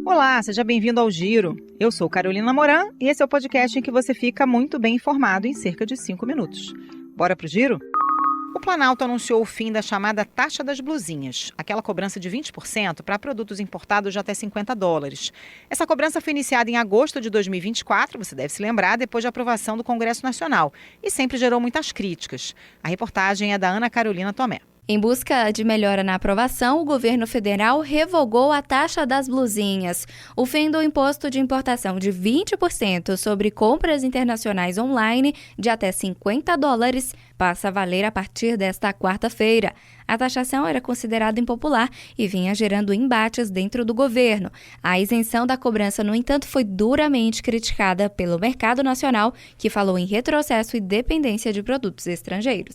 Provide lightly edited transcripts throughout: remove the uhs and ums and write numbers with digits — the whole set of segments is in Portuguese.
Olá, seja bem-vindo ao Giro. Eu sou Carolina Moran e esse é o podcast em que você fica muito bem informado em cerca de 5 minutos. Bora pro Giro? O Planalto anunciou o fim da chamada taxa das blusinhas, aquela cobrança de 20% para produtos importados de até $50. Essa cobrança foi iniciada em agosto de 2024, você deve se lembrar, depois de aprovação do Congresso Nacional, e sempre gerou muitas críticas. A reportagem é da Ana Carolina Tomé. Em busca de melhora na aprovação, o governo federal revogou a taxa das blusinhas. O fim do imposto de importação de 20% sobre compras internacionais online de até $50 passa a valer a partir desta quarta-feira. A taxação era considerada impopular e vinha gerando embates dentro do governo. A isenção da cobrança, no entanto, foi duramente criticada pelo mercado nacional, que falou em retrocesso e dependência de produtos estrangeiros.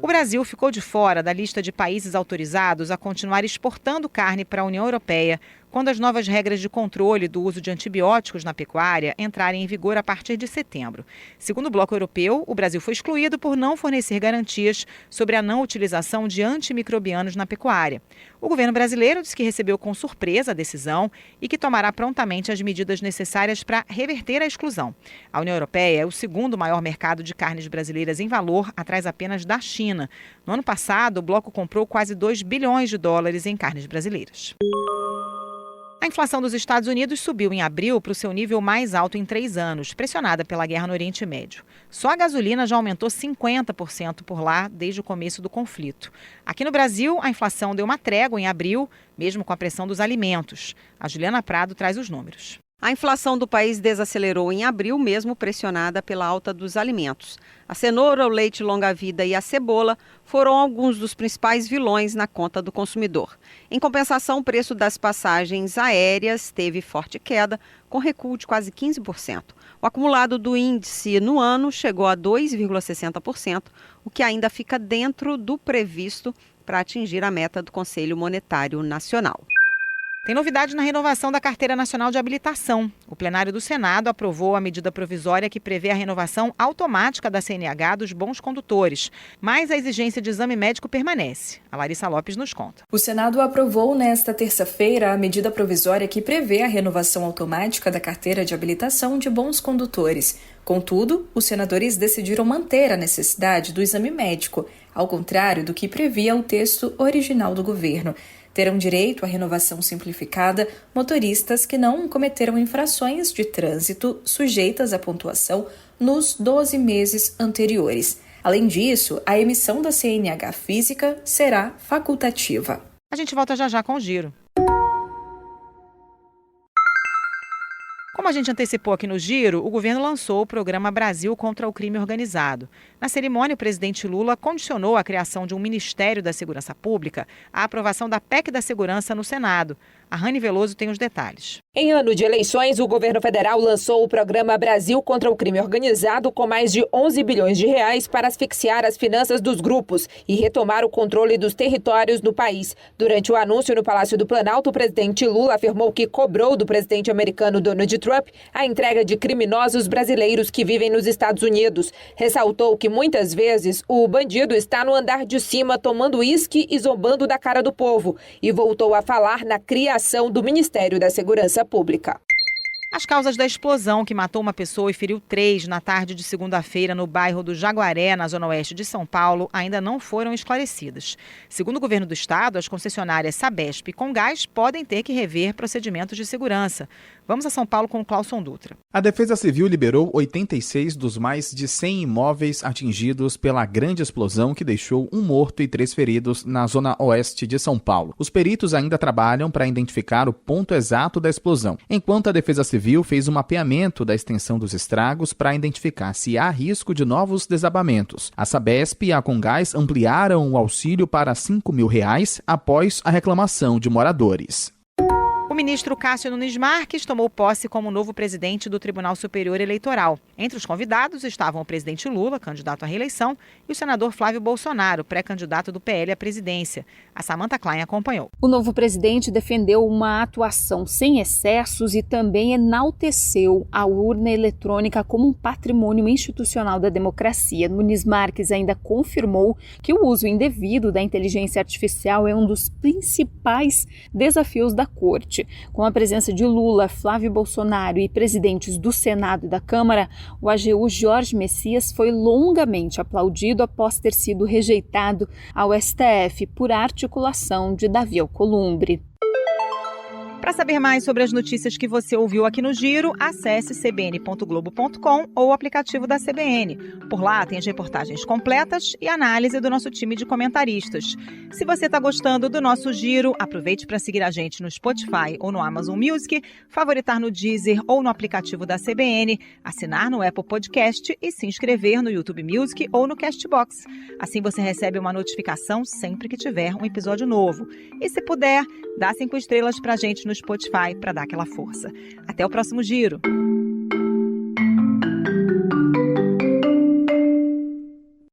O Brasil ficou de fora da lista de países autorizados a continuar exportando carne para a União Europeia quando as novas regras de controle do uso de antibióticos na pecuária entrarem em vigor a partir de setembro. Segundo o Bloco Europeu, o Brasil foi excluído por não fornecer garantias sobre a não utilização de antimicrobianos na pecuária. O governo brasileiro disse que recebeu com surpresa a decisão e que tomará prontamente as medidas necessárias para reverter a exclusão. A União Europeia é o segundo maior mercado de carnes brasileiras em valor, atrás apenas da China. No ano passado, o bloco comprou quase $2 bilhões em carnes brasileiras. A inflação dos Estados Unidos subiu em abril para o seu nível mais alto em 3 anos, pressionada pela guerra no Oriente Médio. Só a gasolina já aumentou 50% por lá desde o começo do conflito. Aqui no Brasil, a inflação deu uma trégua em abril, mesmo com a pressão dos alimentos. A Juliana Prado traz os números. A inflação do país desacelerou em abril, mesmo pressionada pela alta dos alimentos. A cenoura, o leite longa-vida e a cebola foram alguns dos principais vilões na conta do consumidor. Em compensação, o preço das passagens aéreas teve forte queda, com recuo de quase 15%. O acumulado do índice no ano chegou a 2,60%, o que ainda fica dentro do previsto para atingir a meta do Conselho Monetário Nacional. Tem novidade na renovação da Carteira Nacional de Habilitação. O plenário do Senado aprovou a medida provisória que prevê a renovação automática da CNH dos bons condutores, mas a exigência de exame médico permanece. A Larissa Lopes nos conta. O Senado aprovou nesta terça-feira a medida provisória que prevê a renovação automática da Carteira de Habilitação de bons condutores. Contudo, os senadores decidiram manter a necessidade do exame médico, ao contrário do que previa o texto original do governo. Terão direito à renovação simplificada motoristas que não cometeram infrações de trânsito sujeitas à pontuação nos 12 meses anteriores. Além disso, a emissão da CNH física será facultativa. A gente volta já com o Giro. Como a gente antecipou aqui no Giro, o governo lançou o programa Brasil contra o Crime Organizado. Na cerimônia, o presidente Lula condicionou a criação de um Ministério da Segurança Pública à aprovação da PEC da Segurança no Senado. A Rani Veloso tem os detalhes. Em ano de eleições, o governo federal lançou o programa Brasil contra o Crime Organizado com mais de R$11 bilhões para asfixiar as finanças dos grupos e retomar o controle dos territórios no país. Durante o anúncio no Palácio do Planalto, o presidente Lula afirmou que cobrou do presidente americano Donald Trump a entrega de criminosos brasileiros que vivem nos Estados Unidos. Ressaltou que muitas vezes o bandido está no andar de cima tomando uísque e zombando da cara do povo e voltou a falar na criação do Ministério da Segurança Pública. As causas da explosão que matou uma pessoa e feriu 3 na tarde de segunda-feira no bairro do Jaguaré, na zona oeste de São Paulo, ainda não foram esclarecidas. Segundo o governo do estado, as concessionárias Sabesp e Comgás podem ter que rever procedimentos de segurança. Vamos a São Paulo com o Clauson Dutra. A Defesa Civil liberou 86 dos mais de 100 imóveis atingidos pela grande explosão que deixou um morto e 3 feridos na zona oeste de São Paulo. Os peritos ainda trabalham para identificar o ponto exato da explosão, enquanto a Defesa Civil fez um mapeamento da extensão dos estragos para identificar se há risco de novos desabamentos. A Sabesp e a Comgás ampliaram o auxílio para R$5.000 após a reclamação de moradores. O O ministro Cássio Nunes Marques tomou posse como novo presidente do Tribunal Superior Eleitoral. Entre os convidados estavam o presidente Lula, candidato à reeleição, e o senador Flávio Bolsonaro, pré-candidato do PL à presidência. A Samantha Klein acompanhou. O novo presidente defendeu uma atuação sem excessos e também enalteceu a urna eletrônica como um patrimônio institucional da democracia. Nunes Marques ainda confirmou que o uso indevido da inteligência artificial é um dos principais desafios da Corte. Com a presença de Lula, Flávio Bolsonaro e presidentes do Senado e da Câmara, o AGU Jorge Messias foi longamente aplaudido após ter sido rejeitado ao STF por articulação de Davi Alcolumbre. Para saber mais sobre as notícias que você ouviu aqui no Giro, acesse cbn.globo.com ou o aplicativo da CBN. Por lá tem as reportagens completas e análise do nosso time de comentaristas. Se você está gostando do nosso Giro, aproveite para seguir a gente no Spotify ou no Amazon Music, favoritar no Deezer ou no aplicativo da CBN, assinar no Apple Podcast e se inscrever no YouTube Music ou no Castbox. Assim você recebe uma notificação sempre que tiver um episódio novo. E se puder, dá 5 estrelas para a gente no Spotify para dar aquela força. Até o próximo Giro!